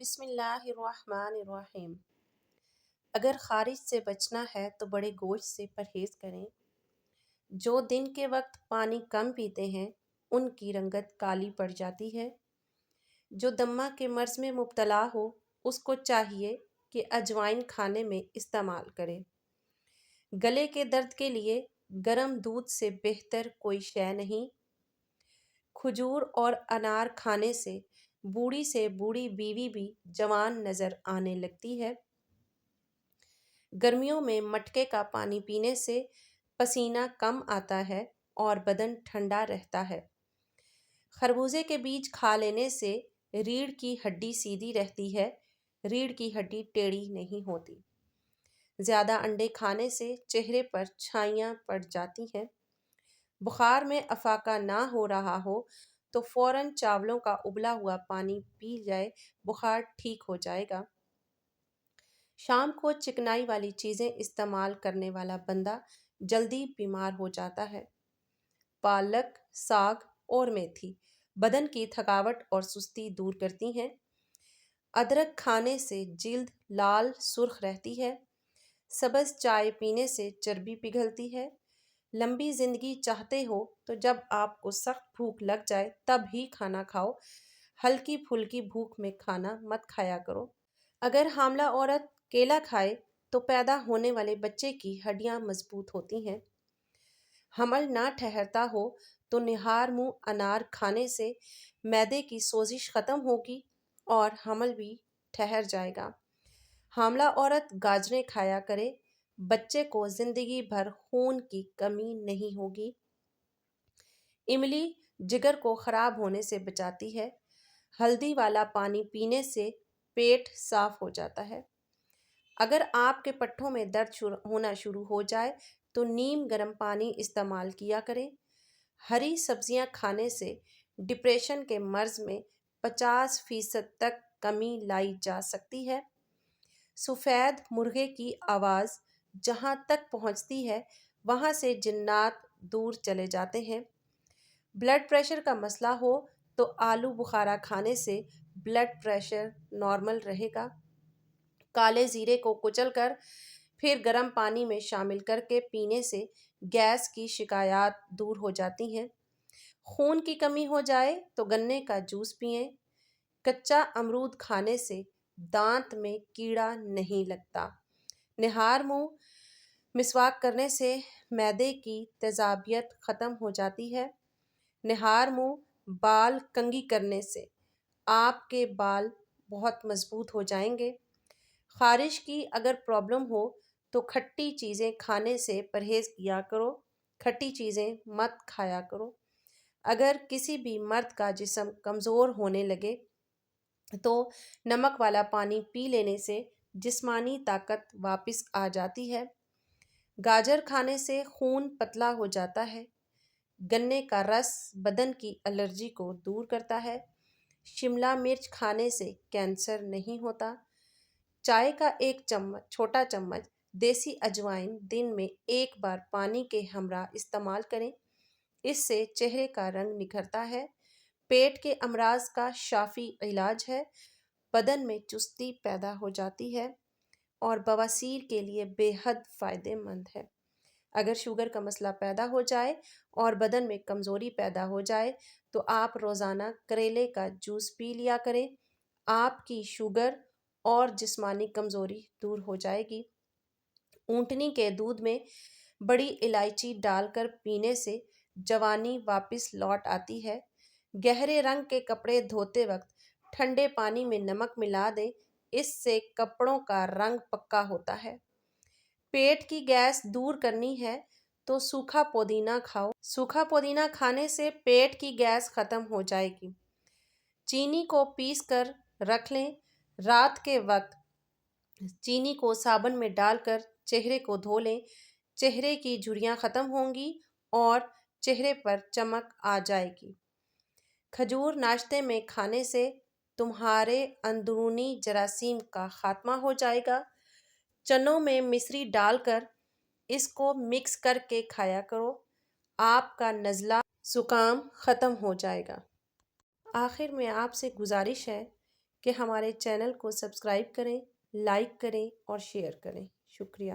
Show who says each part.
Speaker 1: بسم اللہ الرحمن الرحیم۔ اگر خارش سے بچنا ہے تو بڑے گوشت سے پرہیز کریں۔ جو دن کے وقت پانی کم پیتے ہیں ان کی رنگت کالی پڑ جاتی ہے۔ جو دمہ کے مرض میں مبتلا ہو اس کو چاہیے کہ اجوائن کھانے میں استعمال کرے۔ گلے کے درد کے لیے گرم دودھ سے بہتر کوئی شے نہیں۔ کھجور اور انار کھانے سے بوڑھی بیوی بھی جوان نظر آنے لگتی ہے۔ گرمیوں میں مٹکے کا پانی پینے سے پسینہ کم آتا ہے اور بدن ٹھنڈا رہتا ہے۔ خربوزے کے بیج کھا لینے سے ریڑھ کی ہڈی سیدھی رہتی ہے، ریڑھ کی ہڈی ٹیڑھی نہیں ہوتی۔ زیادہ انڈے کھانے سے چہرے پر چھائیاں پڑ جاتی ہیں۔ بخار میں افاقہ نہ ہو رہا ہو تو فوراً چاولوں کا ابلا ہوا پانی پی جائے، بخار ٹھیک ہو جائے گا۔ شام کو چکنائی والی چیزیں استعمال کرنے والا بندہ جلدی بیمار ہو جاتا ہے۔ پالک، ساگ اور میتھی بدن کی تھکاوٹ اور سستی دور کرتی ہیں۔ ادرک کھانے سے جلد لال سرخ رہتی ہے۔ سبز چائے پینے سے چربی پگھلتی ہے۔ لمبی زندگی چاہتے ہو تو جب آپ کو سخت بھوک لگ جائے تب ہی کھانا کھاؤ، ہلکی پھلکی بھوک میں کھانا مت کھایا کرو۔ اگر حاملہ عورت کیلا کھائے تو پیدا ہونے والے بچے کی ہڈیاں مضبوط ہوتی ہیں۔ حمل نہ ٹھہرتا ہو تو نہار منہ انار کھانے سے معدے کی سوزش ختم ہوگی اور حمل بھی ٹھہر جائے گا۔ حاملہ عورت گاجریں کھایا کرے، بچے کو زندگی بھر خون کی کمی نہیں ہوگی۔ املی جگر کو خراب ہونے سے بچاتی ہے۔ ہلدی والا پانی پینے سے پیٹ صاف ہو جاتا ہے۔ اگر آپ کے پٹھوں میں درد ہونا شروع ہو جائے تو نیم گرم پانی استعمال کیا کریں۔ ہری سبزیاں کھانے سے ڈپریشن کے مرض میں 50% تک کمی لائی جا سکتی ہے۔ سفید مرغے کی آواز جہاں تک پہنچتی ہے وہاں سے جنات دور چلے جاتے ہیں۔ بلڈ پریشر کا مسئلہ ہو تو آلو بخارا کھانے سے بلڈ پریشر نارمل رہے گا۔ کالے زیرے کو کچل کر پھر گرم پانی میں شامل کر کے پینے سے گیس کی شکایات دور ہو جاتی ہیں۔ خون کی کمی ہو جائے تو گنے کا جوس پئیں۔ کچا امرود کھانے سے دانت میں کیڑا نہیں لگتا۔ نہار منہ مسواک کرنے سے معدے کی تیزابیت ختم ہو جاتی ہے۔ نہار منہ بال کنگھی کرنے سے آپ کے بال بہت مضبوط ہو جائیں گے۔ خارش کی اگر پرابلم ہو تو کھٹی چیزیں کھانے سے پرہیز کیا کرو، کھٹی چیزیں مت کھایا کرو۔ اگر کسی بھی مرد کا جسم کمزور ہونے لگے تو نمک والا پانی پی لینے سے جسمانی طاقت واپس آ جاتی ہے۔ گاجر کھانے سے خون پتلا ہو جاتا ہے۔ گنے کا رس بدن کی الرجی کو دور کرتا ہے۔ شملہ مرچ کھانے سے کینسر نہیں ہوتا۔ چائے کا ایک چھوٹا چمچ دیسی اجوائن دن میں ایک بار پانی کے ہمراہ استعمال کریں، اس سے چہرے کا رنگ نکھرتا ہے۔ پیٹ کے امراض کا شافی علاج ہے۔ بدن میں چستی پیدا ہو جاتی ہے اور بواسیر کے لیے بے حد فائدہ مند ہے۔ اگر شوگر کا مسئلہ پیدا ہو جائے اور بدن میں کمزوری پیدا ہو جائے تو آپ روزانہ کریلے کا جوس پی لیا کریں، آپ کی شوگر اور جسمانی کمزوری دور ہو جائے گی۔ اونٹنی کے دودھ میں بڑی الائچی ڈال کر پینے سے جوانی واپس لوٹ آتی ہے۔ گہرے رنگ کے کپڑے دھوتے وقت ٹھنڈے پانی میں نمک ملا دیں، اس سے کپڑوں کا رنگ پکا ہوتا ہے۔ پیٹ کی گیس دور کرنی ہے تو سوکھا پودینہ کھاؤ، سوکھا پودینہ کھانے سے پیٹ کی گیس ختم ہو جائے گی۔ چینی کو پیس کر رکھ لیں، رات کے وقت چینی کو صابن میں ڈال کر چہرے کو دھو لیں، چہرے کی جھریاں ختم ہوں گی اور چہرے پر چمک آ جائے گی۔ کھجور ناشتے میں کھانے سے تمہارے اندرونی جراثیم کا خاتمہ ہو جائے گا۔ چنوں میں مصری ڈال کر اس کو مکس کر کے کھایا کرو، آپ کا نزلہ زکام ختم ہو جائے گا۔ آخر میں آپ سے گزارش ہے کہ ہمارے چینل کو سبسکرائب کریں، لائک کریں اور شیئر کریں۔ شکریہ۔